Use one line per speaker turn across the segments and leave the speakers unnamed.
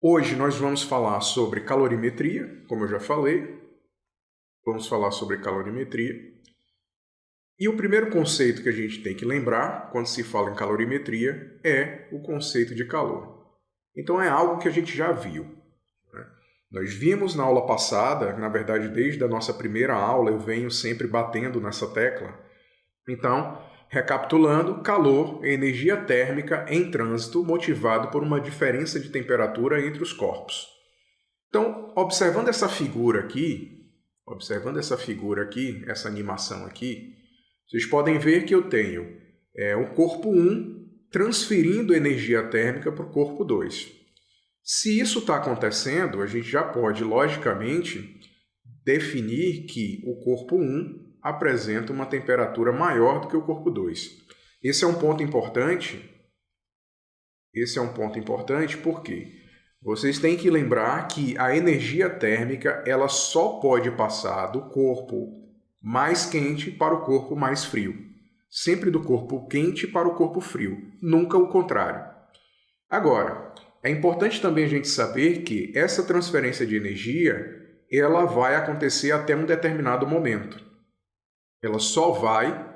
Hoje nós vamos falar sobre calorimetria, como eu já falei. Vamos falar sobre calorimetria. E o primeiro conceito que a gente tem que lembrar quando se fala em calorimetria é o conceito de calor. Então é algo que a gente já viu, né? Nós vimos na aula passada, na verdade desde a nossa primeira aula eu venho sempre batendo nessa tecla. Então, recapitulando, calor é energia térmica em trânsito motivado por uma diferença de temperatura entre os corpos. Então, observando essa figura aqui, essa animação aqui, vocês podem ver que eu tenho o corpo 1 transferindo energia térmica para o corpo 2. Se isso está acontecendo, a gente já pode, logicamente, definir que o corpo 1 apresenta uma temperatura maior do que o corpo 2. Esse é um ponto importante. Porque vocês têm que lembrar que a energia térmica ela só pode passar do corpo mais quente para o corpo mais frio. Sempre do corpo quente para o corpo frio, nunca o contrário. Agora, é importante também a gente saber que essa transferência de energia ela vai acontecer até um determinado momento. Ela só vai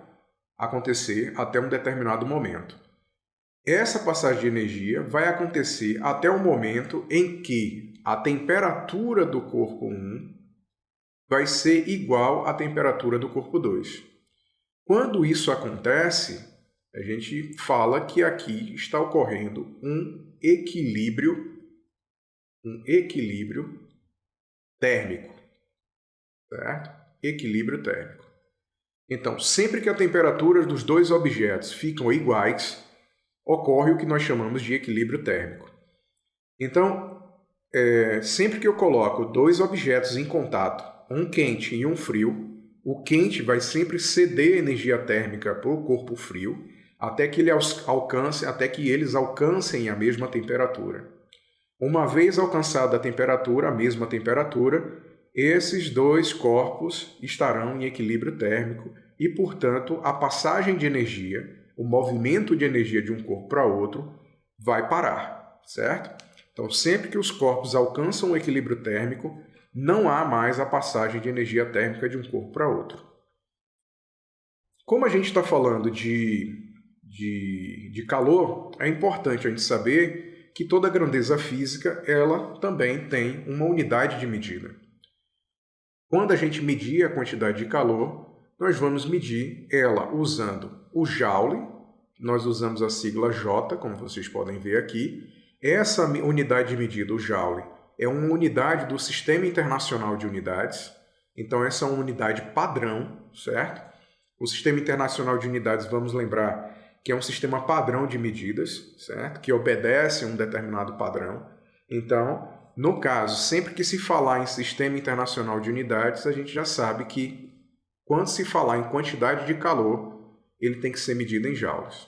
acontecer até um determinado momento. Essa passagem de energia vai acontecer até o momento em que a temperatura do corpo 1 vai ser igual à temperatura do corpo 2. Quando isso acontece, a gente fala que aqui está ocorrendo um equilíbrio térmico, certo? Equilíbrio térmico. Então, sempre que a temperatura dos dois objetos ficam iguais, ocorre o que nós chamamos de equilíbrio térmico. Então, sempre que eu coloco dois objetos em contato, um quente e um frio, o quente vai sempre ceder energia térmica para o corpo frio, até que eles alcancem a mesma temperatura. Uma vez alcançada a mesma temperatura, esses dois corpos estarão em equilíbrio térmico e, portanto, a passagem de energia, o movimento de energia de um corpo para outro, vai parar, certo? Então, sempre que os corpos alcançam o equilíbrio térmico, não há mais a passagem de energia térmica de um corpo para outro. Como a gente está falando de calor, é importante a gente saber que toda grandeza física ela também tem uma unidade de medida. Quando a gente medir a quantidade de calor, nós vamos medir ela usando o Joule, nós usamos a sigla J, como vocês podem ver aqui. Essa unidade de medida, o Joule, é uma unidade do Sistema Internacional de Unidades, então essa é uma unidade padrão, certo? O Sistema Internacional de Unidades, vamos lembrar, que é um sistema padrão de medidas, certo? Que obedece a um determinado padrão. Então, no caso, sempre que se falar em Sistema Internacional de Unidades, a gente já sabe que quando se falar em quantidade de calor, ele tem que ser medido em joules.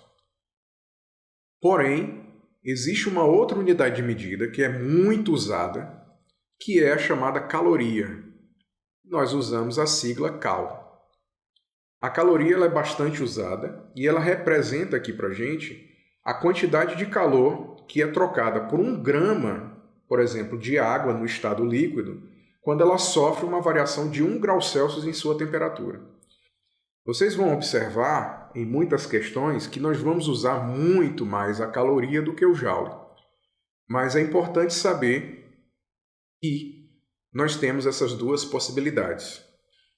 Porém, existe uma outra unidade de medida que é muito usada, que é a chamada caloria. Nós usamos a sigla Cal. A caloria ela é bastante usada e ela representa aqui para a gente a quantidade de calor que é trocada por 1 grama, por exemplo, de água no estado líquido, quando ela sofre uma variação de 1 grau Celsius em sua temperatura. Vocês vão observar em muitas questões que nós vamos usar muito mais a caloria do que o joule. Mas é importante saber que nós temos essas duas possibilidades.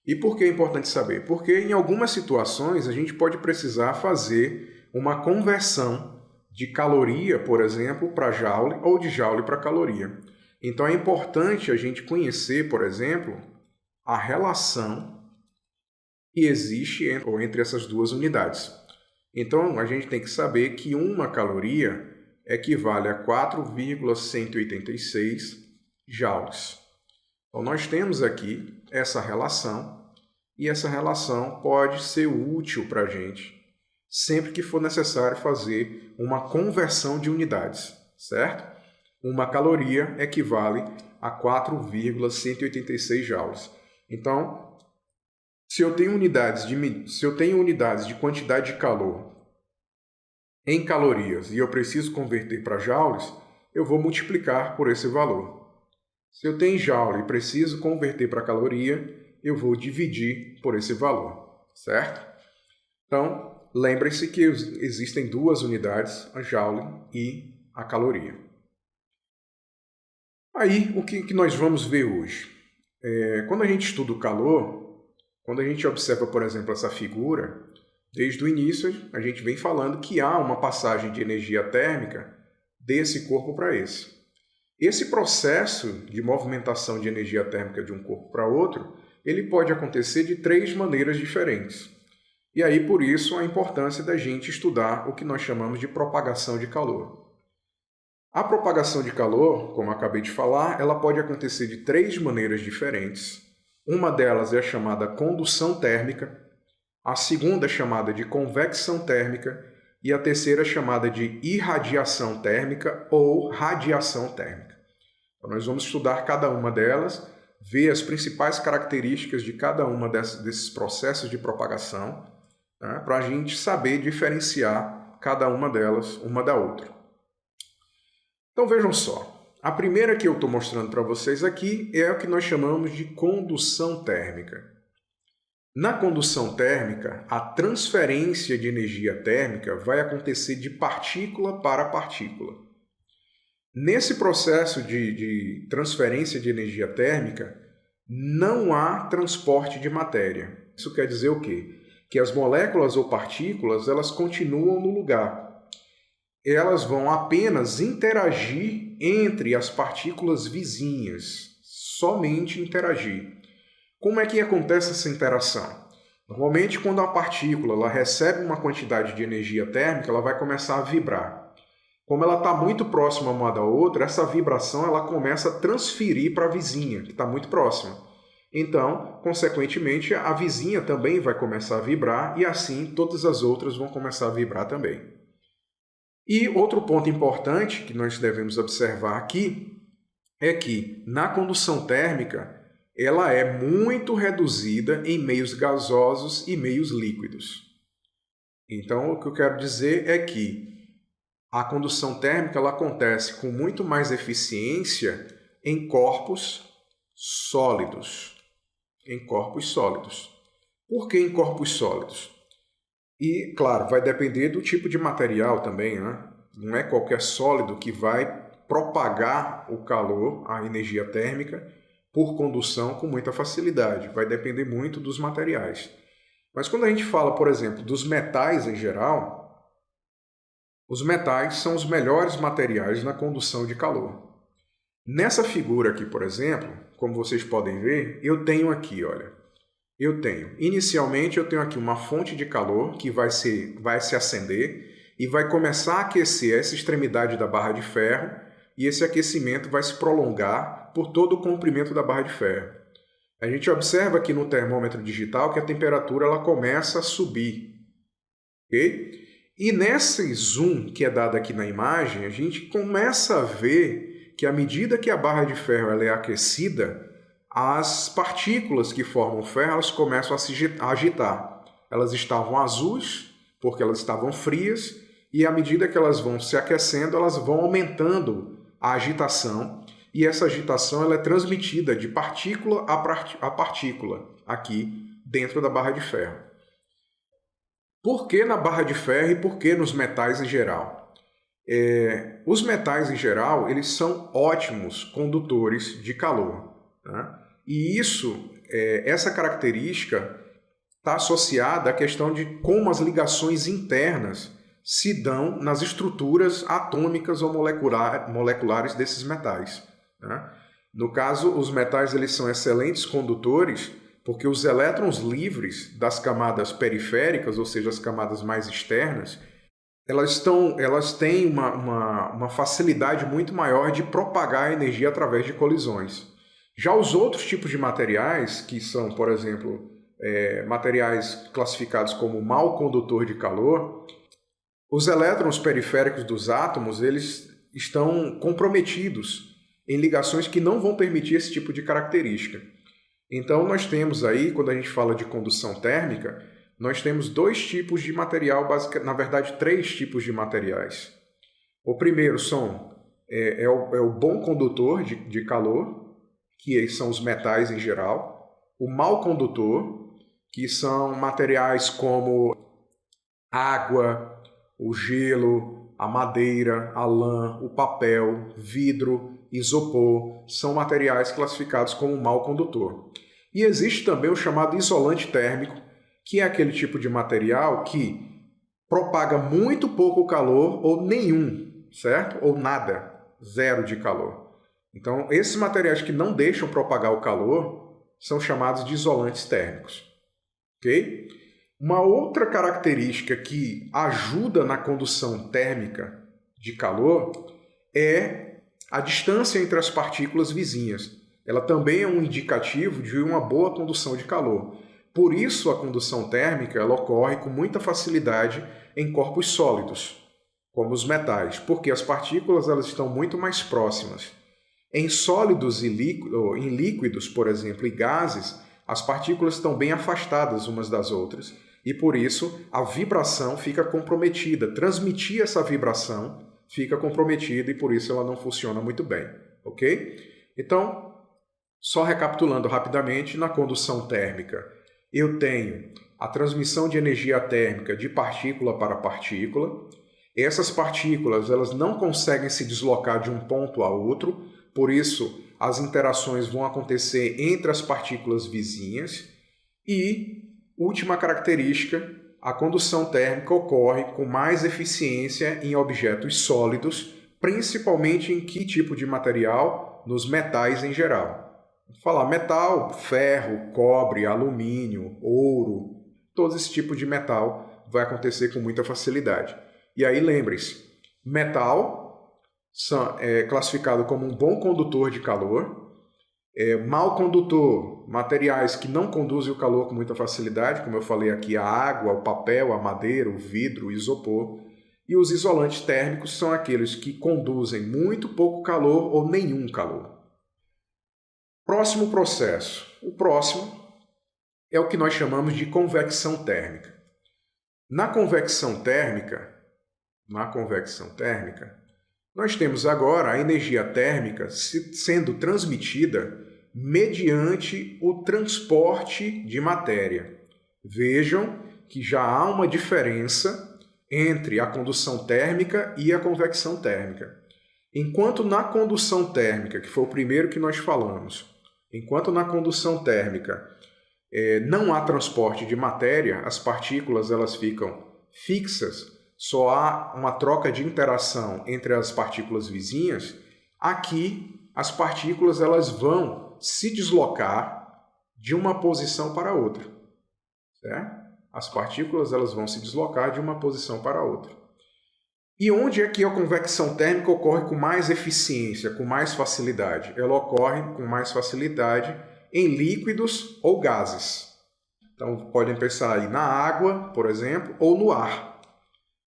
E por que é importante saber? Porque em algumas situações a gente pode precisar fazer uma conversão de caloria, por exemplo, para joule ou de joule para caloria. Então é importante a gente conhecer, por exemplo, a relação que existe entre essas duas unidades. Então a gente tem que saber que uma caloria equivale a 4,186 joules. Então nós temos aqui essa relação e essa relação pode ser útil para a gente sempre que for necessário fazer uma conversão de unidades, certo? Uma caloria equivale a 4,186 joules. Então, se eu tenho unidades de quantidade de calor em calorias e eu preciso converter para joules, eu vou multiplicar por esse valor. Se eu tenho joule e preciso converter para caloria, eu vou dividir por esse valor, certo? Então, lembre-se que existem duas unidades, a joule e a caloria. Aí, o que nós vamos ver hoje? Quando a gente estuda o calor, quando a gente observa, por exemplo, essa figura, desde o início a gente vem falando que há uma passagem de energia térmica desse corpo para esse. Esse processo de movimentação de energia térmica de um corpo para outro, ele pode acontecer de 3 maneiras diferentes. E aí, por isso, a importância da gente estudar o que nós chamamos de propagação de calor. A propagação de calor, como eu acabei de falar, ela pode acontecer de 3 maneiras diferentes. Uma delas é a chamada condução térmica, a segunda é chamada de convecção térmica e a terceira é chamada de irradiação térmica ou radiação térmica. Então, nós vamos estudar cada uma delas, ver as principais características de cada uma desses processos de propagação, né, para a gente saber diferenciar cada uma delas uma da outra. Então vejam só, a primeira que eu estou mostrando para vocês aqui é o que nós chamamos de condução térmica. Na condução térmica, a transferência de energia térmica vai acontecer de partícula para partícula. Nesse processo de transferência de energia térmica, não há transporte de matéria. Isso quer dizer o quê? Que as moléculas ou partículas elas continuam no lugar. Elas vão apenas interagir entre as partículas vizinhas, somente interagir. Como é que acontece essa interação? Normalmente, quando a partícula ela recebe uma quantidade de energia térmica, ela vai começar a vibrar. Como ela está muito próxima uma da outra, essa vibração ela começa a transferir para a vizinha, que está muito próxima. Então, consequentemente, a vizinha também vai começar a vibrar e assim todas as outras vão começar a vibrar também. E outro ponto importante que nós devemos observar aqui é que na condução térmica ela é muito reduzida em meios gasosos e meios líquidos. Então, o que eu quero dizer é que a condução térmica ela acontece com muito mais eficiência em corpos sólidos. Em corpos sólidos. Por que em corpos sólidos? E, claro, vai depender do tipo de material também, né? Não é qualquer sólido que vai propagar o calor, a energia térmica, por condução com muita facilidade. Vai depender muito dos materiais. Mas quando a gente fala, por exemplo, dos metais em geral, os metais são os melhores materiais na condução de calor. Nessa figura aqui, por exemplo, como vocês podem ver, eu tenho aqui, olha. Inicialmente eu tenho aqui uma fonte de calor que vai se acender e vai começar a aquecer essa extremidade da barra de ferro e esse aquecimento vai se prolongar por todo o comprimento da barra de ferro. A gente observa aqui no termômetro digital que a temperatura ela começa a subir. Okay? E nesse zoom que é dado aqui na imagem, a gente começa a ver que à medida que a barra de ferro ela é aquecida, as partículas que formam o ferro elas começam a se agitar. Elas estavam azuis, porque elas estavam frias, e à medida que elas vão se aquecendo, elas vão aumentando a agitação, e essa agitação ela é transmitida de partícula a partícula, aqui dentro da barra de ferro. Por que na barra de ferro e por que nos metais em geral? Os metais em geral, eles são ótimos condutores de calor, né? E essa característica está associada à questão de como as ligações internas se dão nas estruturas atômicas ou moleculares desses metais, né? No caso, os metais eles são excelentes condutores porque os elétrons livres das camadas periféricas, ou seja, as camadas mais externas, elas têm uma facilidade muito maior de propagar a energia através de colisões. Já os outros tipos de materiais, que são, por exemplo, materiais classificados como mau condutor de calor, os elétrons periféricos dos átomos eles estão comprometidos em ligações que não vão permitir esse tipo de característica. Então, nós temos aí, quando a gente fala de condução térmica, nós temos 2 tipos de material, na verdade, 3 tipos de materiais. O primeiro são é o bom condutor de calor, que são os metais em geral, o mau condutor, que são materiais como água, o gelo, a madeira, a lã, o papel, vidro, isopor, são materiais classificados como mau condutor. E existe também o chamado isolante térmico, que é aquele tipo de material que propaga muito pouco calor ou nenhum, certo? Ou nada, zero de calor. Então, esses materiais que não deixam propagar o calor são chamados de isolantes térmicos. Ok? Uma outra característica que ajuda na condução térmica de calor é a distância entre as partículas vizinhas. Ela também é um indicativo de uma boa condução de calor. Por isso, a condução térmica ela ocorre com muita facilidade em corpos sólidos, como os metais, porque as partículas elas estão muito mais próximas. Em sólidos e em líquidos, por exemplo, e gases, as partículas estão bem afastadas umas das outras e, por isso, a vibração fica comprometida. Transmitir essa vibração fica comprometida e, por isso, ela não funciona muito bem. Ok? Então, só recapitulando rapidamente, na condução térmica, eu tenho a transmissão de energia térmica de partícula para partícula. Essas partículas elas não conseguem se deslocar de um ponto a outro, por isso as interações vão acontecer entre as partículas vizinhas. E, última característica, a condução térmica ocorre com mais eficiência em objetos sólidos, principalmente em que tipo de material? Nos metais em geral. Vou falar metal, ferro, cobre, alumínio, ouro, todo esse tipo de metal vai acontecer com muita facilidade. E aí lembre-se, metal é classificado como um bom condutor de calor, mau condutor, materiais que não conduzem o calor com muita facilidade, como eu falei aqui, a água, o papel, a madeira, o vidro, o isopor. E os isolantes térmicos são aqueles que conduzem muito pouco calor ou nenhum calor. Próximo processo. O próximo é o que nós chamamos de convecção térmica. Na convecção térmica, nós temos agora a energia térmica sendo transmitida mediante o transporte de matéria. Vejam que já há uma diferença entre a condução térmica e a convecção térmica. Enquanto na condução térmica, que foi o primeiro que nós falamos, enquanto na condução térmica não há transporte de matéria, as partículas elas ficam fixas, só há uma troca de interação entre as partículas vizinhas, aqui as partículas elas vão se deslocar de uma posição para outra. Certo? As partículas elas vão se deslocar de uma posição para outra. E onde é que a convecção térmica ocorre com mais eficiência, com mais facilidade? Ela ocorre com mais facilidade em líquidos ou gases. Então, podem pensar aí na água, por exemplo, ou no ar.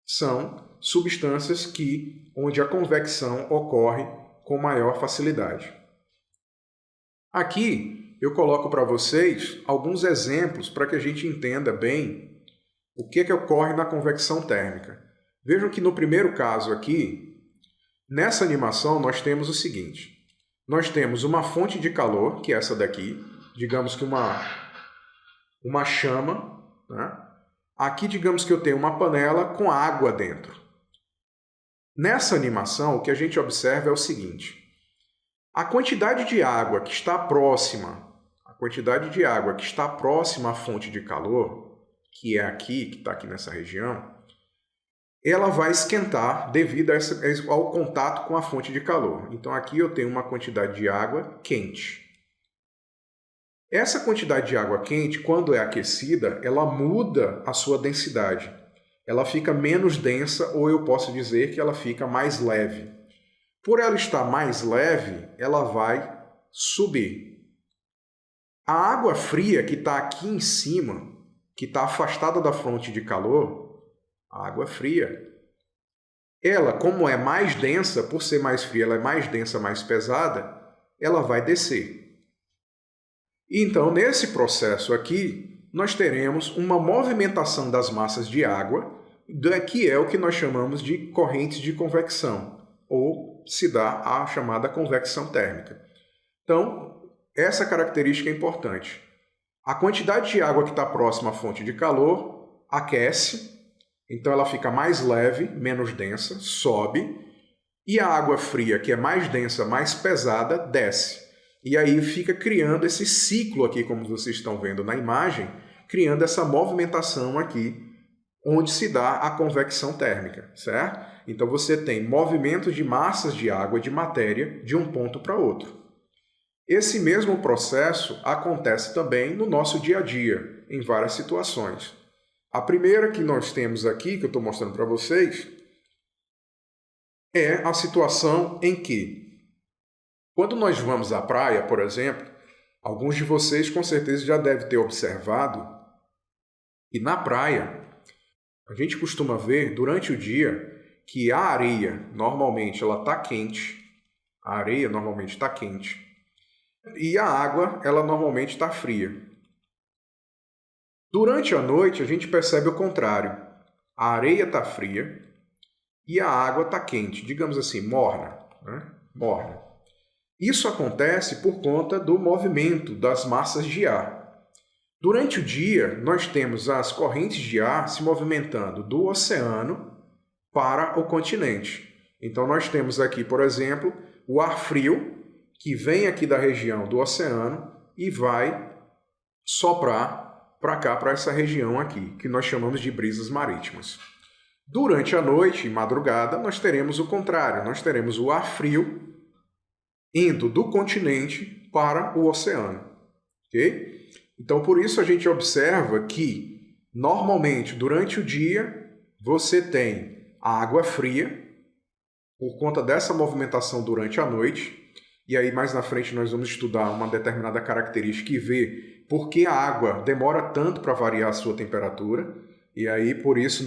São substâncias onde a convecção ocorre com maior facilidade. Aqui eu coloco para vocês alguns exemplos para que a gente entenda bem o que ocorre na convecção térmica. Vejam que no primeiro caso aqui, nessa animação nós temos o seguinte. Nós temos uma fonte de calor, que é essa daqui, digamos que uma chama, né? Aqui digamos que eu tenho uma panela com água dentro. Nessa animação o que a gente observa é o seguinte. A quantidade de água que está próxima à fonte de calor, que é aqui, que está aqui nessa região, ela vai esquentar devido ao contato com a fonte de calor. Então aqui eu tenho uma quantidade de água quente. Essa quantidade de água quente, quando é aquecida, ela muda a sua densidade. Ela fica menos densa, ou eu posso dizer que ela fica mais leve. Por ela estar mais leve, ela vai subir. A água fria que está aqui em cima, que está afastada da fonte de calor, a água fria, ela, como é mais densa, por ser mais fria, ela é mais densa, mais pesada, ela vai descer. Então, nesse processo aqui, nós teremos uma movimentação das massas de água, que é o que nós chamamos de correntes de convecção, ou se dá a chamada convecção térmica. Então, essa característica é importante. A quantidade de água que está próxima à fonte de calor aquece, então ela fica mais leve, menos densa, sobe, e a água fria, que é mais densa, mais pesada, desce. E aí fica criando esse ciclo aqui, como vocês estão vendo na imagem, criando essa movimentação aqui, onde se dá a convecção térmica, certo? Então você tem movimento de massas de água, de matéria, de um ponto para outro. Esse mesmo processo acontece também no nosso dia a dia, em várias situações. A primeira que nós temos aqui, que eu estou mostrando para vocês, é a situação em que, quando nós vamos à praia, por exemplo, alguns de vocês com certeza já devem ter observado, e na praia, a gente costuma ver durante o dia que a areia normalmente ela está quente, e a água ela normalmente está fria. Durante a noite a gente percebe o contrário. A areia está fria e a água está quente, digamos assim, morna, né? Morna. Isso acontece por conta do movimento das massas de ar. Durante o dia, nós temos as correntes de ar se movimentando do oceano para o continente. Então, nós temos aqui, por exemplo, o ar frio, que vem aqui da região do oceano e vai soprar para cá, para essa região aqui, que nós chamamos de brisas marítimas. Durante a noite e madrugada, nós teremos o contrário, nós teremos o ar frio indo do continente para o oceano. Ok? Então, por isso a gente observa que, normalmente, durante o dia, você tem a água fria, por conta dessa movimentação durante a noite, e aí mais na frente nós vamos estudar uma determinada característica e ver por que a água demora tanto para variar a sua temperatura, e aí, por isso,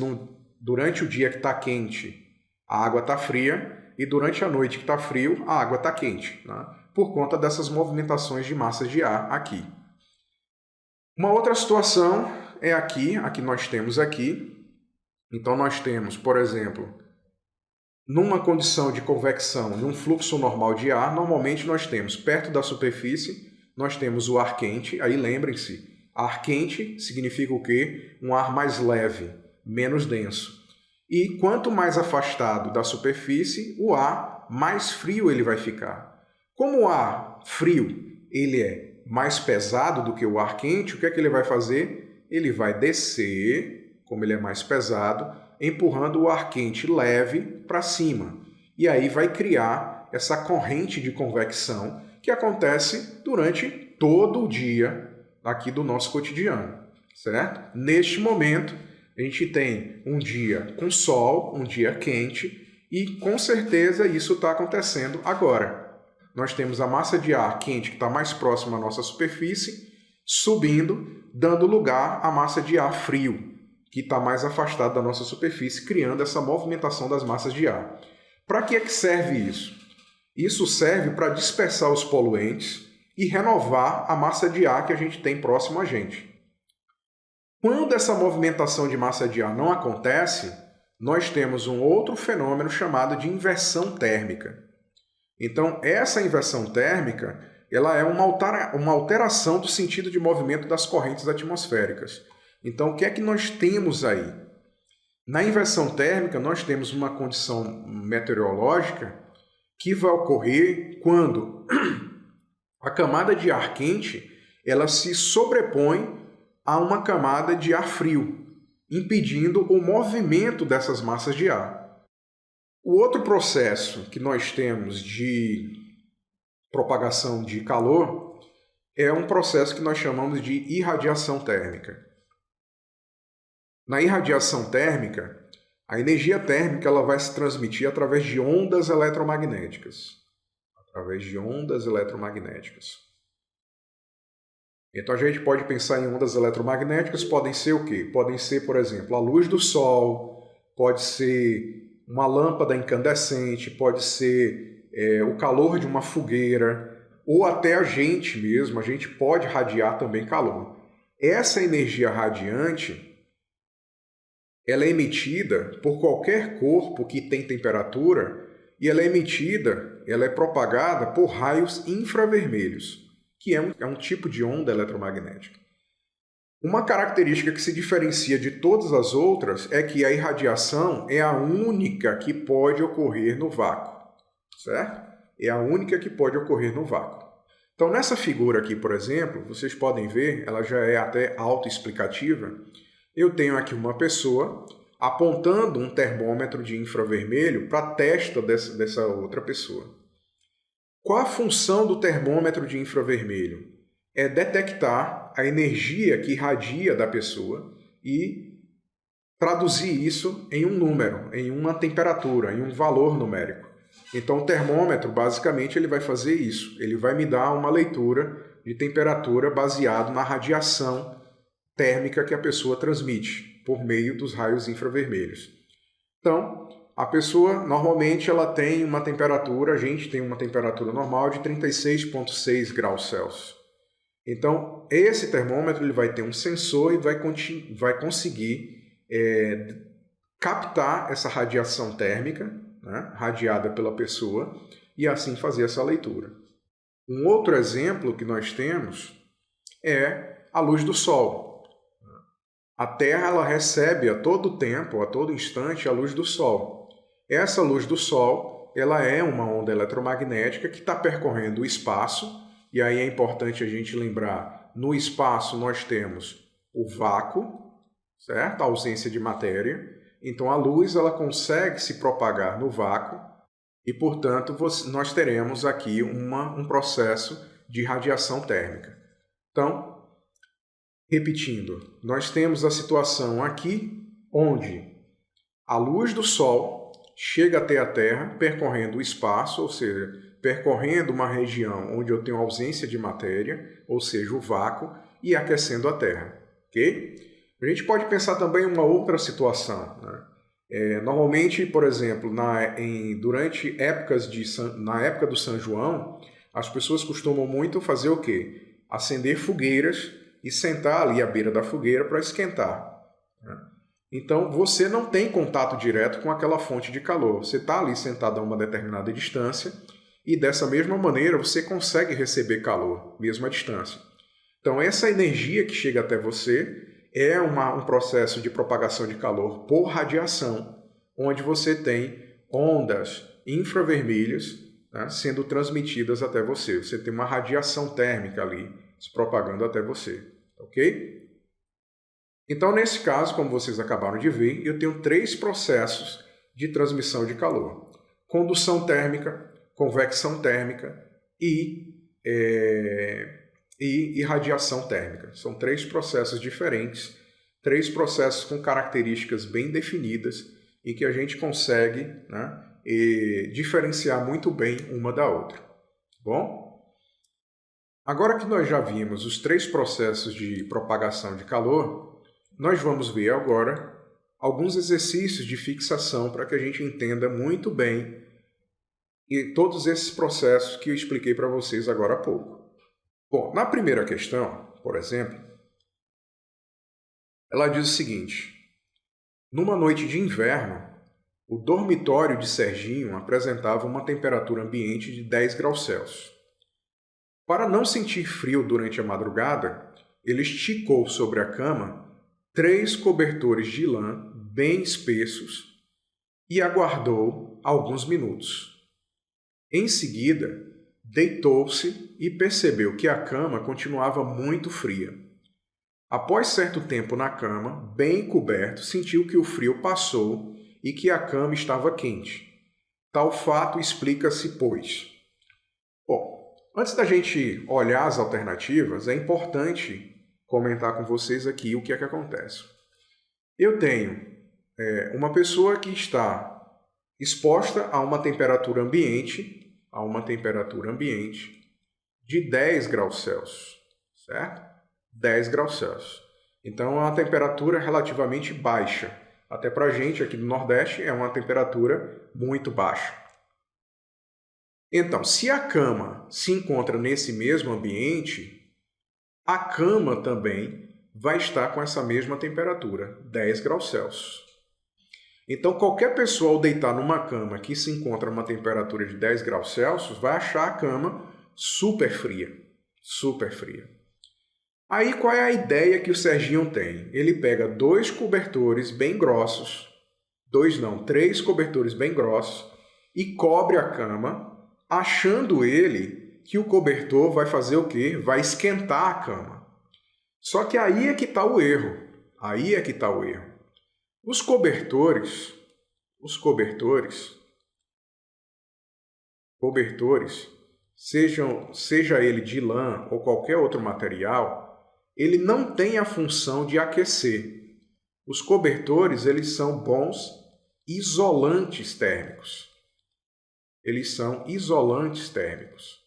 durante o dia que está quente, a água está fria, e durante a noite que está frio, a água está quente, né? Por conta dessas movimentações de massas de ar aqui. Uma outra situação é aqui, a que nós temos aqui. Então, nós temos, por exemplo, numa condição de convecção, num fluxo normal de ar, normalmente nós temos, perto da superfície, nós temos o ar quente. Aí lembrem-se, ar quente significa o quê? Um ar mais leve, menos denso. E quanto mais afastado da superfície, o ar mais frio ele vai ficar. Como o ar frio ele é mais pesado do que o ar quente, o que é que ele vai fazer? Ele vai descer, como ele é mais pesado, empurrando o ar quente leve para cima. E aí vai criar essa corrente de convecção que acontece durante todo o dia aqui do nosso cotidiano, certo? Neste momento, a gente tem um dia com sol, um dia quente, e com certeza isso está acontecendo agora. Nós temos a massa de ar quente que está mais próxima à nossa superfície, subindo, dando lugar à massa de ar frio, que está mais afastada da nossa superfície, criando essa movimentação das massas de ar. Para que é que serve isso? Isso serve para dispersar os poluentes e renovar a massa de ar que a gente tem próximo a gente. Quando essa movimentação de massa de ar não acontece, nós temos um outro fenômeno chamado de inversão térmica. Então, essa inversão térmica ela é uma alteração do sentido de movimento das correntes atmosféricas. Então, o que é que nós temos aí? Na inversão térmica, nós temos uma condição meteorológica que vai ocorrer quando a camada de ar quente ela se sobrepõe a uma camada de ar frio, impedindo o movimento dessas massas de ar. O outro processo que nós temos de propagação de calor é um processo que nós chamamos de irradiação térmica. Na irradiação térmica, a energia térmica ela vai se transmitir através de ondas eletromagnéticas. Então a gente pode pensar em ondas eletromagnéticas, podem ser o quê? Podem ser, por exemplo, a luz do sol, pode ser uma lâmpada incandescente, pode ser o calor de uma fogueira, ou até a gente mesmo, a gente pode radiar também calor. Essa energia radiante, ela é emitida por qualquer corpo que tem temperatura e ela é emitida, ela é propagada por raios infravermelhos, que é um tipo de onda eletromagnética. Uma característica que se diferencia de todas as outras é que a irradiação é a única que pode ocorrer no vácuo, certo? É a única que pode ocorrer no vácuo. Então, nessa figura aqui, por exemplo, vocês podem ver, ela já é até autoexplicativa. Eu tenho aqui uma pessoa apontando um termômetro de infravermelho para a testa dessa outra pessoa. Qual a função do termômetro de infravermelho? É detectar a energia que irradia da pessoa e traduzir isso em um número, em uma temperatura, em um valor numérico. Então, o termômetro, basicamente, ele vai fazer isso. Ele vai me dar uma leitura de temperatura baseado na radiação térmica que a pessoa transmite por meio dos raios infravermelhos. Então, a pessoa, normalmente, ela tem uma temperatura, a gente tem uma temperatura normal de 36,6 graus Celsius. Então, esse termômetro ele vai ter um sensor e vai conseguir captar essa radiação térmica, né, radiada pela pessoa, e assim fazer essa leitura. Um outro exemplo que nós temos é a luz do Sol. A Terra ela recebe a todo tempo, a todo instante, a luz do Sol. Essa luz do Sol ela é uma onda eletromagnética que está percorrendo o espaço. E aí é importante a gente lembrar, no espaço nós temos o vácuo, certo? A ausência de matéria. Então a luz ela consegue se propagar no vácuo e, portanto, nós teremos aqui um processo de radiação térmica. Então, repetindo, nós temos a situação aqui onde a luz do Sol chega até a Terra percorrendo o espaço, ou seja, percorrendo uma região onde eu tenho ausência de matéria, ou seja, o vácuo, e aquecendo a Terra. Ok? A gente pode pensar também em uma outra situação. Né? Normalmente, por exemplo, durante na época do São João, as pessoas costumam muito fazer o quê? Acender fogueiras e sentar ali à beira da fogueira para esquentar. Né? Então, você não tem contato direto com aquela fonte de calor. Você está ali sentado a uma determinada distância e, dessa mesma maneira, você consegue receber calor, mesmo à distância. Então, essa energia que chega até você é um processo de propagação de calor por radiação, onde você tem ondas infravermelhas, né, sendo transmitidas até você. Você tem uma radiação térmica ali se propagando até você. Ok? Então, nesse caso, como vocês acabaram de ver, eu tenho 3 processos de transmissão de calor. Condução térmica, convecção térmica e irradiação térmica. São 3 processos diferentes, 3 processos com características bem definidas e que a gente consegue, né, diferenciar muito bem uma da outra. Bom? Agora que nós já vimos os 3 processos de propagação de calor, nós vamos ver agora alguns exercícios de fixação para que a gente entenda muito bem todos esses processos que eu expliquei para vocês agora há pouco. Bom, na primeira questão, por exemplo, ela diz o seguinte: numa noite de inverno, o dormitório de Serginho apresentava uma temperatura ambiente de 10 graus Celsius. Para não sentir frio durante a madrugada, ele esticou sobre a cama 3 cobertores de lã bem espessos e aguardou alguns minutos. Em seguida, deitou-se e percebeu que a cama continuava muito fria. Após certo tempo na cama, bem coberto, sentiu que o frio passou e que a cama estava quente. Tal fato explica-se, pois. Bom, antes da gente olhar as alternativas, é importante comentar com vocês aqui o que é que acontece. Eu tenho uma pessoa que está exposta a uma temperatura ambiente, de 10 graus Celsius, certo? 10 graus Celsius. Então, é uma temperatura relativamente baixa. Até para a gente aqui no Nordeste, é uma temperatura muito baixa. Então, se a cama se encontra nesse mesmo ambiente, a cama também vai estar com essa mesma temperatura, 10 graus Celsius. Então, qualquer pessoa ao deitar numa cama que se encontra a uma temperatura de 10 graus Celsius vai achar a cama super fria, super fria. Aí, qual é a ideia que o Serginho tem? Ele pega 2 cobertores bem grossos, 2 não, 3 cobertores bem grossos, e cobre a cama, achando ele que o cobertor vai fazer o quê? Vai esquentar a cama. Só que aí é que está o erro. Aí é que está o erro. Os cobertores, seja ele de lã ou qualquer outro material, ele não tem a função de aquecer. Os cobertores, eles são bons isolantes térmicos. Eles são isolantes térmicos.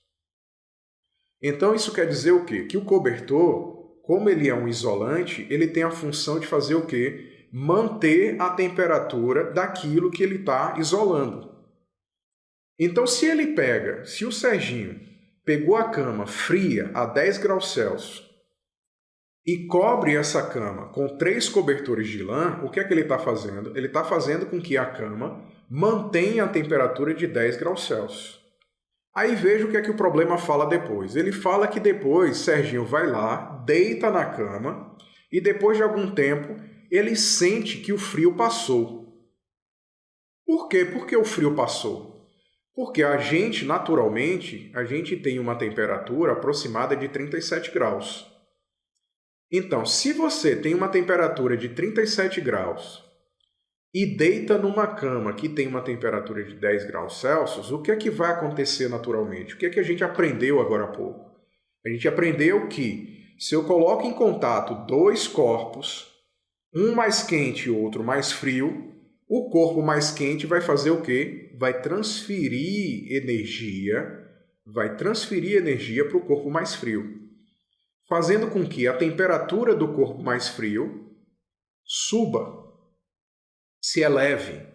Então, isso quer dizer o quê? Que o cobertor, como ele é um isolante, ele tem a função de fazer o quê? Manter a temperatura daquilo que ele está isolando. Então, se o Serginho pegou a cama fria a 10 graus Celsius e cobre essa cama com 3 cobertores de lã, o que é que ele está fazendo? Ele está fazendo com que a cama mantenha a temperatura de 10 graus Celsius. Aí veja o que é que o problema fala depois. Ele fala que depois Serginho vai lá, deita na cama e depois de algum tempo ele sente que o frio passou. Por quê? Por que o frio passou? Porque naturalmente, a gente tem uma temperatura aproximada de 37 graus. Então, se você tem uma temperatura de 37 graus e deita numa cama que tem uma temperatura de 10 graus Celsius, o que é que vai acontecer naturalmente? O que é que a gente aprendeu agora há pouco? A gente aprendeu que se eu coloco em contato 2 corpos, um mais quente e outro mais frio, o corpo mais quente vai fazer o quê? Vai transferir energia para o corpo mais frio, fazendo com que a temperatura do corpo mais frio suba, se eleve.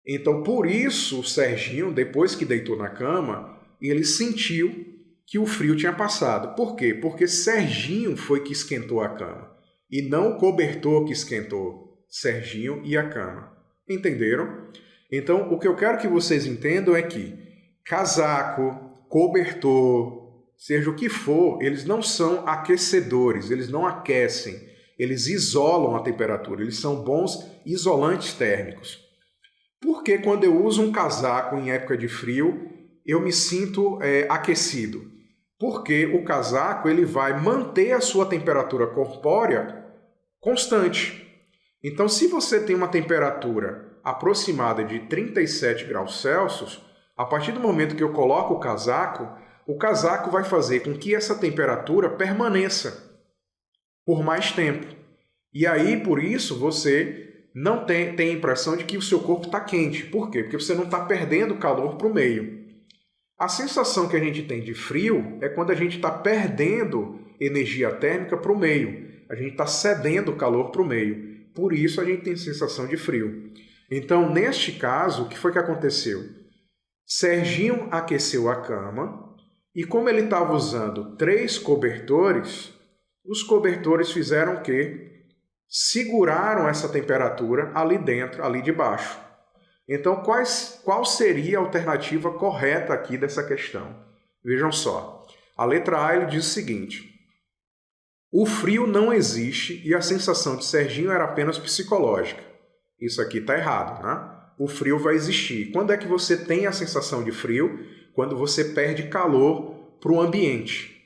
Então, por isso, o Serginho, depois que deitou na cama, ele sentiu que o frio tinha passado. Por quê? Porque Serginho foi que esquentou a cama, e não o cobertor que esquentou Serginho e a cama. Entenderam? Então, o que eu quero que vocês entendam é que casaco, cobertor, seja o que for, eles não são aquecedores, eles não aquecem, eles isolam a temperatura, eles são bons isolantes térmicos. Por que quando eu uso um casaco em época de frio, eu me sinto aquecido? Porque o casaco ele vai manter a sua temperatura corpórea constante. Então, se você tem uma temperatura aproximada de 37 graus Celsius, a partir do momento que eu coloco o casaco vai fazer com que essa temperatura permaneça por mais tempo. E aí, por isso, você não tem a impressão de que o seu corpo está quente. Por quê? Porque você não está perdendo calor para o meio. A sensação que a gente tem de frio é quando a gente está perdendo energia térmica para o meio. A gente está cedendo calor para o meio. Por isso a gente tem sensação de frio. Então, neste caso, o que foi que aconteceu? Serginho aqueceu a cama e como ele estava usando 3 cobertores, os cobertores fizeram o quê? Seguraram essa temperatura ali dentro, ali de baixo. Então, qual seria a alternativa correta aqui dessa questão? Vejam só. A letra A ele diz o seguinte: o frio não existe e a sensação de Serginho era apenas psicológica. Isso aqui está errado, né? O frio vai existir. Quando é que você tem a sensação de frio? Quando você perde calor para o ambiente.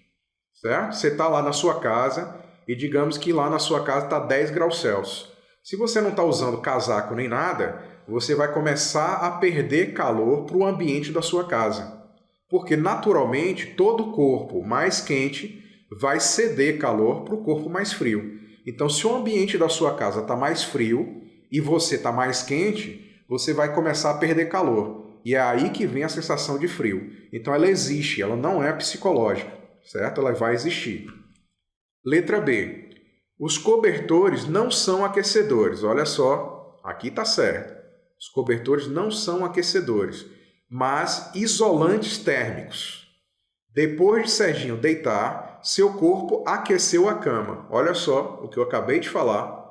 Certo? Você está lá na sua casa e digamos que lá na sua casa está 10 graus Celsius. Se você não está usando casaco nem nada, você vai começar a perder calor para o ambiente da sua casa. Porque naturalmente todo corpo mais quente vai ceder calor para o corpo mais frio. Então, se o ambiente da sua casa está mais frio e você está mais quente, você vai começar a perder calor. E é aí que vem a sensação de frio. Então, ela existe, ela não é psicológica, certo? Ela vai existir. Letra B. Os cobertores não são aquecedores. Olha só, aqui está certo. Os cobertores não são aquecedores, mas isolantes térmicos. Depois de Serginho deitar, seu corpo aqueceu a cama. Olha só o que eu acabei de falar.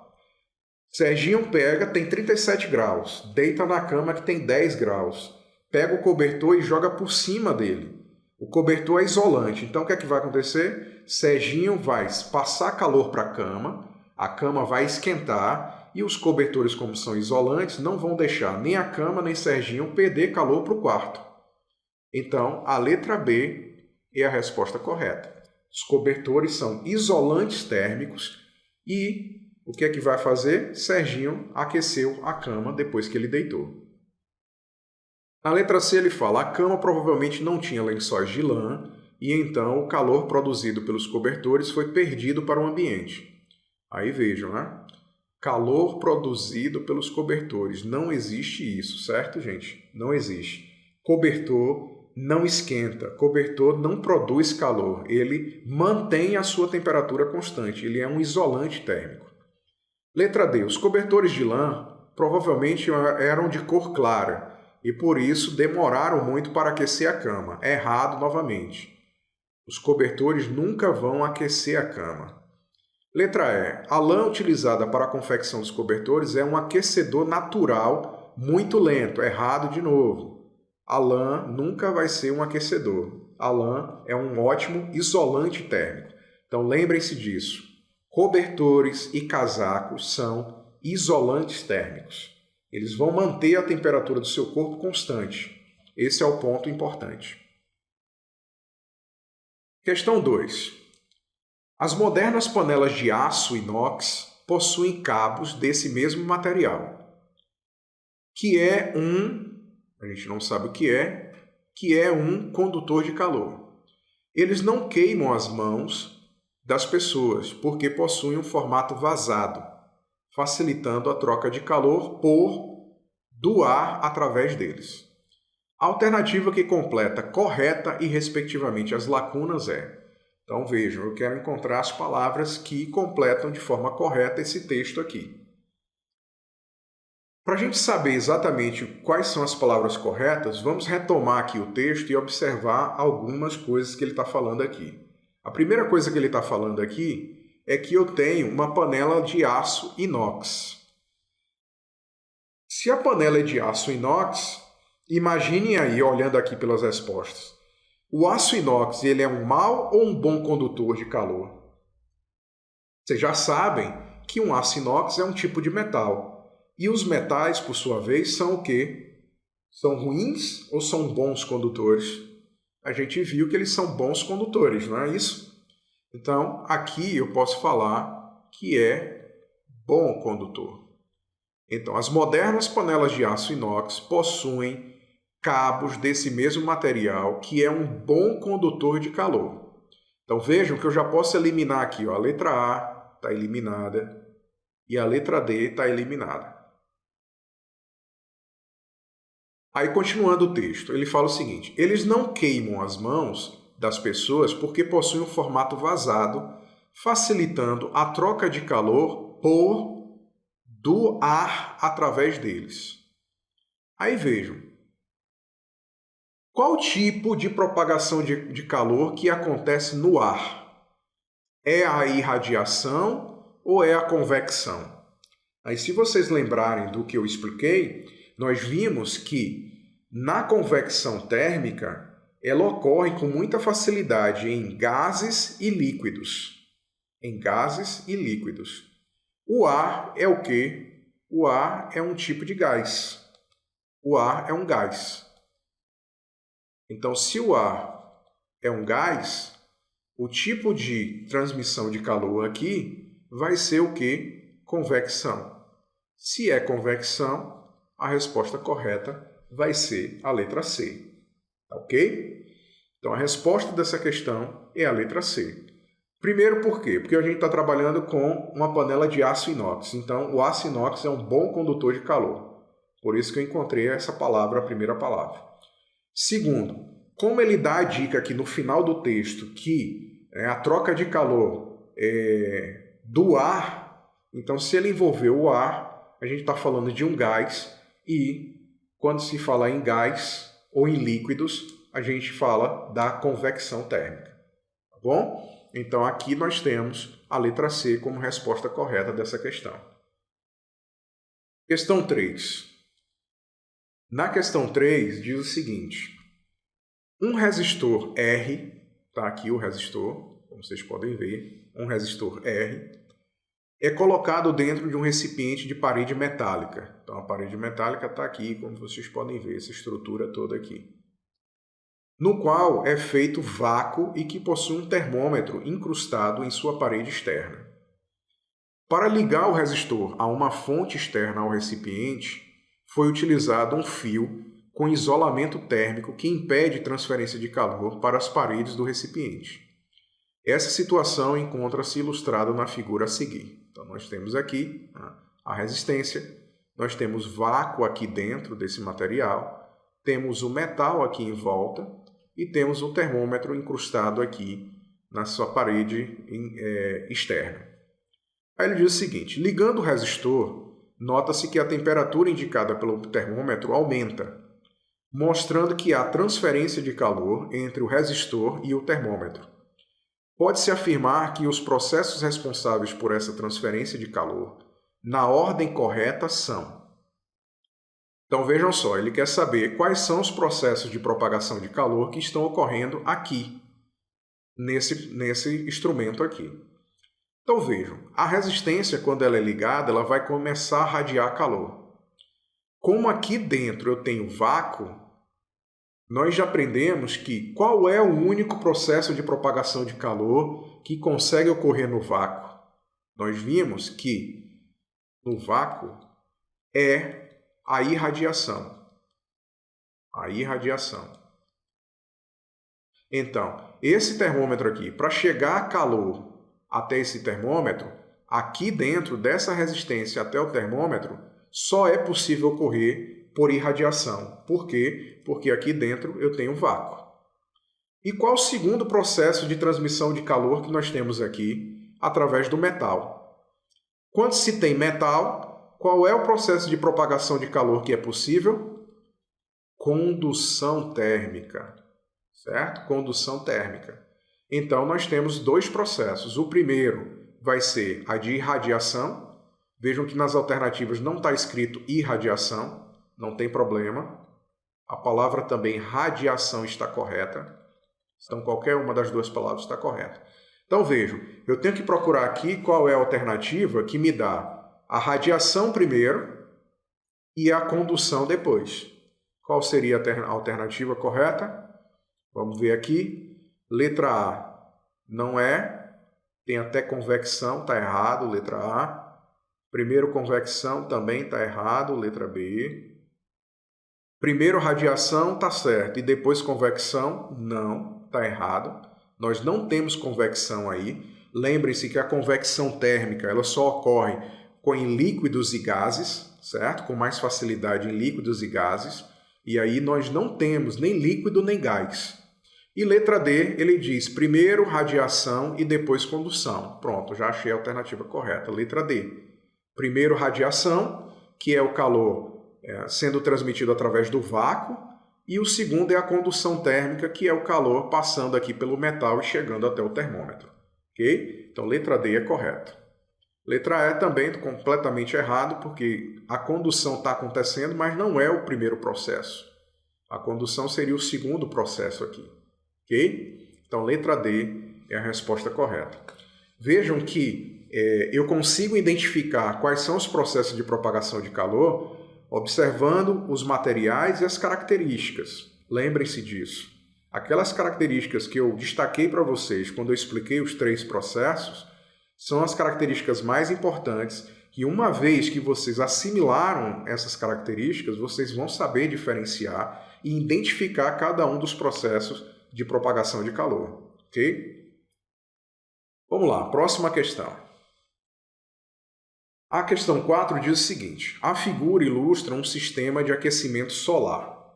Serginho pega, tem 37 graus, deita na cama que tem 10 graus, pega o cobertor e joga por cima dele. O cobertor é isolante, então o que é que vai acontecer? Serginho vai passar calor para a cama vai esquentar e os cobertores, como são isolantes, não vão deixar nem a cama nem Serginho perder calor para o quarto. Então, a letra B é a resposta correta. Os cobertores são isolantes térmicos e o que é que vai fazer? Serginho aqueceu a cama depois que ele deitou. Na letra C ele fala, a cama provavelmente não tinha lençóis de lã e então o calor produzido pelos cobertores foi perdido para o ambiente. Aí vejam, né? Calor produzido pelos cobertores. Não existe isso, certo, gente? Não existe. Cobertor não esquenta, cobertor não produz calor. Ele mantém a sua temperatura constante. Ele é um isolante térmico. Letra D. Os cobertores de lã provavelmente eram de cor clara e por isso demoraram muito para aquecer a cama. Errado novamente. Os cobertores nunca vão aquecer a cama. Letra E. A lã utilizada para a confecção dos cobertores é um aquecedor natural muito lento. Errado de novo. A lã nunca vai ser um aquecedor. A lã é um ótimo isolante térmico. Então lembrem-se disso. Cobertores e casacos são isolantes térmicos. Eles vão manter a temperatura do seu corpo constante. Esse é o ponto importante. Questão 2. As modernas panelas de aço inox possuem cabos desse mesmo material, que é a gente não sabe o que é um condutor de calor. Eles não queimam as mãos das pessoas, porque possuem um formato vazado, facilitando a troca de calor do ar através deles. A alternativa que completa correta e respectivamente as lacunas é... Então vejam, eu quero encontrar as palavras que completam de forma correta esse texto aqui. Para a gente saber exatamente quais são as palavras corretas, vamos retomar aqui o texto e observar algumas coisas que ele está falando aqui. A primeira coisa que ele está falando aqui é que eu tenho uma panela de aço inox. Se a panela é de aço inox, imaginem aí, olhando aqui pelas respostas, o aço inox ele é um mau ou um bom condutor de calor? Vocês já sabem que um aço inox é um tipo de metal. E os metais, por sua vez, são o quê? São ruins ou são bons condutores? A gente viu que eles são bons condutores, não é isso? Então, aqui eu posso falar que é bom condutor. Então, as modernas panelas de aço inox possuem cabos desse mesmo material que é um bom condutor de calor. Então, vejam que eu já posso eliminar aqui, ó, a letra A está eliminada e a letra D está eliminada. Aí, continuando o texto, ele fala o seguinte, eles não queimam as mãos das pessoas porque possuem um formato vazado, facilitando a troca de calor do ar através deles. Aí vejam, qual tipo de propagação de calor que acontece no ar? É a irradiação ou é a convecção? Aí, se vocês lembrarem do que eu expliquei, nós vimos que na convecção térmica ela ocorre com muita facilidade em gases e líquidos. Em gases e líquidos. O ar é o quê? O ar é um tipo de gás. O ar é um gás. Então, se o ar é um gás, o tipo de transmissão de calor aqui vai ser o quê? Convecção. Se é convecção, a resposta correta vai ser a letra C. Ok? Então, a resposta dessa questão é a letra C. Primeiro, por quê? Porque a gente está trabalhando com uma panela de aço inox. Então, o aço inox é um bom condutor de calor. Por isso que eu encontrei essa palavra, a primeira palavra. Segundo, como ele dá a dica aqui no final do texto que a troca de calor é do ar, então se ele envolver o ar, a gente está falando de um gás e quando se fala em gás ou em líquidos, a gente fala da convecção térmica. Tá bom? Então aqui nós temos a letra C como resposta correta dessa questão. Questão 3. Na questão 3 diz o seguinte: um resistor R, está aqui o resistor, como vocês podem ver, um resistor R, é colocado dentro de um recipiente de parede metálica. Então a parede metálica está aqui, como vocês podem ver, essa estrutura toda aqui, no qual é feito vácuo e que possui um termômetro incrustado em sua parede externa. Para ligar o resistor a uma fonte externa ao recipiente, foi utilizado um fio com isolamento térmico que impede transferência de calor para as paredes do recipiente. Essa situação encontra-se ilustrada na figura a seguir. Então, nós temos aqui a resistência, nós temos vácuo aqui dentro desse material, temos o metal aqui em volta e temos o termômetro incrustado aqui na sua parede externa. Aí ele diz o seguinte: ligando o resistor, nota-se que a temperatura indicada pelo termômetro aumenta, mostrando que há transferência de calor entre o resistor e o termômetro. Pode-se afirmar que os processos responsáveis por essa transferência de calor, na ordem correta, são. Então vejam só, ele quer saber quais são os processos de propagação de calor que estão ocorrendo aqui, nesse instrumento aqui. Então vejam, a resistência, quando ela é ligada, ela vai começar a radiar calor. Como aqui dentro eu tenho vácuo, nós já aprendemos que qual é o único processo de propagação de calor que consegue ocorrer no vácuo? Nós vimos que no vácuo é a irradiação. A irradiação. Então, esse termômetro aqui, para chegar a calor até esse termômetro, aqui dentro dessa resistência até o termômetro, só é possível ocorrer por irradiação. Por quê? Porque aqui dentro eu tenho vácuo. E qual o segundo processo de transmissão de calor que nós temos aqui? Através do metal. Quando se tem metal, qual é o processo de propagação de calor que é possível? Condução térmica. Certo? Condução térmica. Então, nós temos dois processos. O primeiro vai ser a de irradiação. Vejam que nas alternativas não está escrito irradiação, não tem problema. A palavra também radiação está correta. Então, qualquer uma das duas palavras está correta. Então, vejam, eu tenho que procurar aqui qual é a alternativa que me dá a radiação primeiro e a condução depois. Qual seria a alternativa correta? Vamos ver aqui. Letra A não é, tem até convecção, está errado, letra A. Primeiro convecção também está errado, letra B. Primeiro radiação está certo e depois convecção, não, está errado. Nós não temos convecção aí. Lembrem-se que a convecção térmica ela só ocorre em líquidos e gases, certo? Com mais facilidade em líquidos e gases. E aí nós não temos nem líquido nem gás. E letra D, ele diz primeiro radiação e depois condução. Pronto, já achei a alternativa correta. Letra D. Primeiro radiação, que é o calor sendo transmitido através do vácuo. E o segundo é a condução térmica, que é o calor passando aqui pelo metal e chegando até o termômetro. Ok? Então, letra D é correta. Letra E também completamente errado, porque a condução está acontecendo, mas não é o primeiro processo. A condução seria o segundo processo aqui. Ok? Então, letra D é a resposta correta. Vejam que eu consigo identificar quais são os processos de propagação de calor observando os materiais e as características. Lembrem-se disso. Aquelas características que eu destaquei para vocês quando eu expliquei os 3 processos são as características mais importantes que, uma vez que vocês assimilaram essas características, vocês vão saber diferenciar e identificar cada um dos processos de propagação de calor. Ok? Vamos lá, próxima questão. A questão 4 diz o seguinte: a figura ilustra um sistema de aquecimento solar.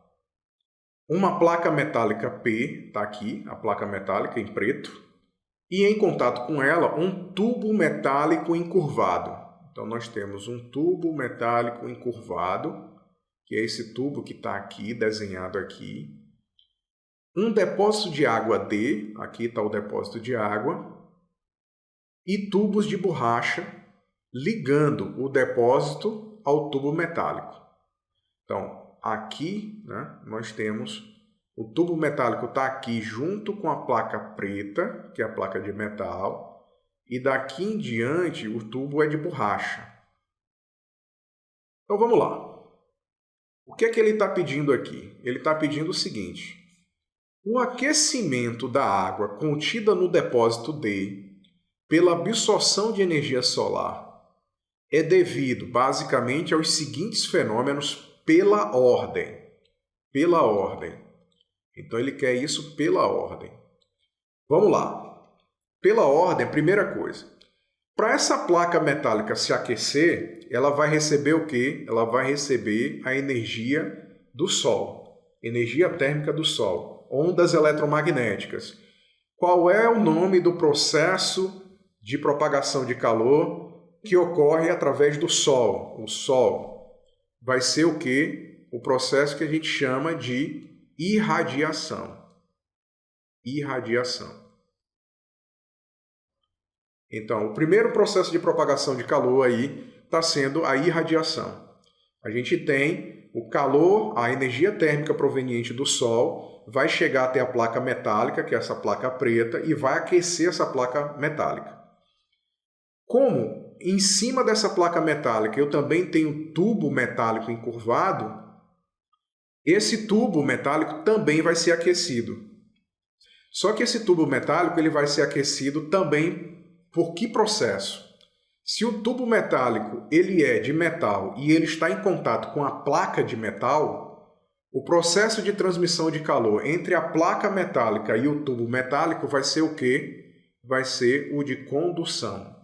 Uma placa metálica P, está aqui, a placa metálica em preto, e em contato com ela um tubo metálico encurvado. Então nós temos um tubo metálico encurvado, que é esse tubo que está aqui, desenhado aqui. Um depósito de água D, aqui está o depósito de água, e tubos de borracha ligando o depósito ao tubo metálico. Então, aqui, né, nós temos o tubo metálico está aqui junto com a placa preta, que é a placa de metal, e daqui em diante o tubo é de borracha. Então vamos lá. O que é que ele está pedindo aqui? Ele está pedindo o seguinte: o aquecimento da água contida no depósito D pela absorção de energia solar é devido basicamente aos seguintes fenômenos pela ordem. Pela ordem. Então ele quer isso pela ordem. Vamos lá. Pela ordem, primeira coisa. Para essa placa metálica se aquecer, ela vai receber o quê? Ela vai receber a energia do Sol, energia térmica do Sol, ondas eletromagnéticas. Qual é o nome do processo de propagação de calor que ocorre através do Sol? O Sol vai ser o quê? O processo que a gente chama de irradiação. Irradiação. Então, o primeiro processo de propagação de calor aí está sendo a irradiação. A gente tem o calor, a energia térmica proveniente do Sol, vai chegar até a placa metálica, que é essa placa preta, e vai aquecer essa placa metálica. Como em cima dessa placa metálica eu também tenho tubo metálico encurvado, esse tubo metálico também vai ser aquecido. Só que esse tubo metálico ele vai ser aquecido também por que processo? Se o tubo metálico ele é de metal e ele está em contato com a placa de metal, o processo de transmissão de calor entre a placa metálica e o tubo metálico vai ser o quê? Vai ser o de condução.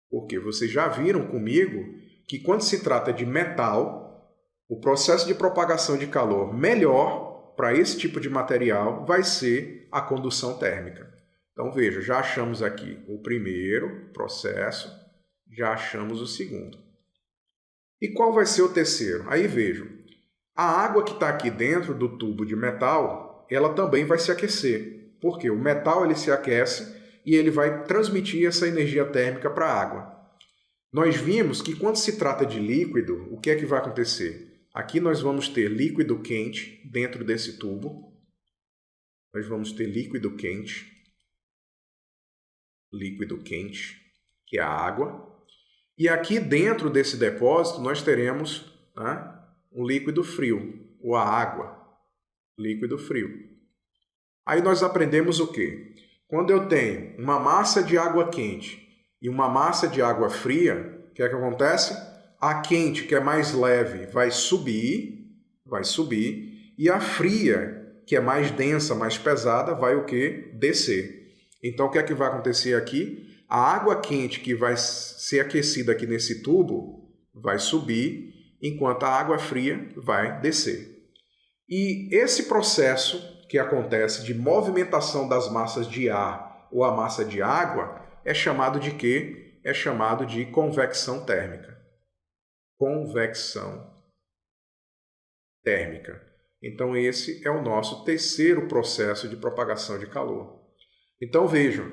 Porque vocês já viram comigo que quando se trata de metal, o processo de propagação de calor melhor para esse tipo de material vai ser a condução térmica. Então veja, já achamos aqui o primeiro processo, já achamos o segundo. E qual vai ser o terceiro? Aí vejam, a água que está aqui dentro do tubo de metal, ela também vai se aquecer. Porque o metal ele se aquece e ele vai transmitir essa energia térmica para a água. Nós vimos que quando se trata de líquido, o que é que vai acontecer? Aqui nós vamos ter líquido quente dentro desse tubo. Nós vamos ter líquido quente, que é a água. E aqui dentro desse depósito nós teremos, né, um líquido frio, ou a água, líquido frio. Aí nós aprendemos o quê? Quando eu tenho uma massa de água quente e uma massa de água fria, o que é que acontece? A quente, que é mais leve, vai subir, e a fria, que é mais densa, mais pesada, vai o quê? Descer. Então, o que é que vai acontecer aqui? A água quente que vai ser aquecida aqui nesse tubo vai subir, enquanto a água fria vai descer. E esse processo que acontece de movimentação das massas de ar ou a massa de água é chamado de quê? É chamado de convecção térmica. Convecção térmica. Então, esse é o nosso terceiro processo de propagação de calor. Então, vejam,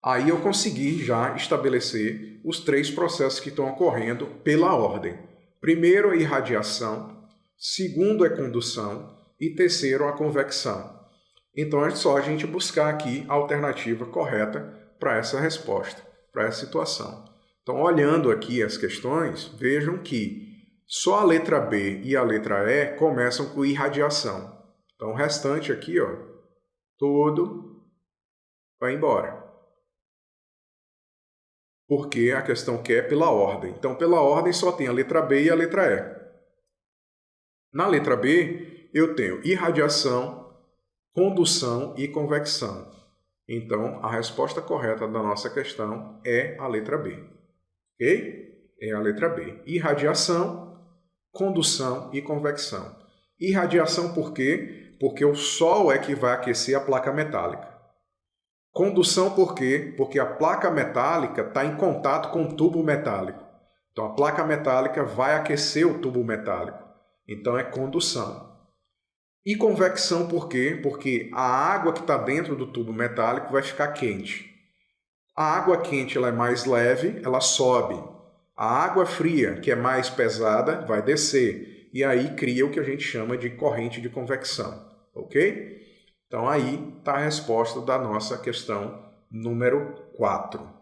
aí eu consegui já estabelecer os três processos que estão ocorrendo pela ordem. Primeiro, a irradiação, segundo, a condução e terceiro, a convecção. Então, é só a gente buscar aqui a alternativa correta para essa resposta, para essa situação. Então, olhando aqui as questões, vejam que só a letra B e a letra E começam com irradiação. Então, o restante aqui, ó, tudo vai embora. Porque a questão quer pela ordem. Então, pela ordem só tem a letra B e a letra E. Na letra B, eu tenho irradiação, condução e convecção. Então, a resposta correta da nossa questão é a letra B. Ok? É a letra B. Irradiação, condução e convecção. Irradiação por quê? Porque o Sol é que vai aquecer a placa metálica. Condução por quê? Porque a placa metálica está em contato com o tubo metálico. Então, a placa metálica vai aquecer o tubo metálico. Então, é condução. E convecção por quê? Porque a água que está dentro do tubo metálico vai ficar quente. A água quente ela é mais leve, ela sobe. A água fria, que é mais pesada, vai descer. E aí cria o que a gente chama de corrente de convecção. Ok? Então aí está a resposta da nossa questão número 4.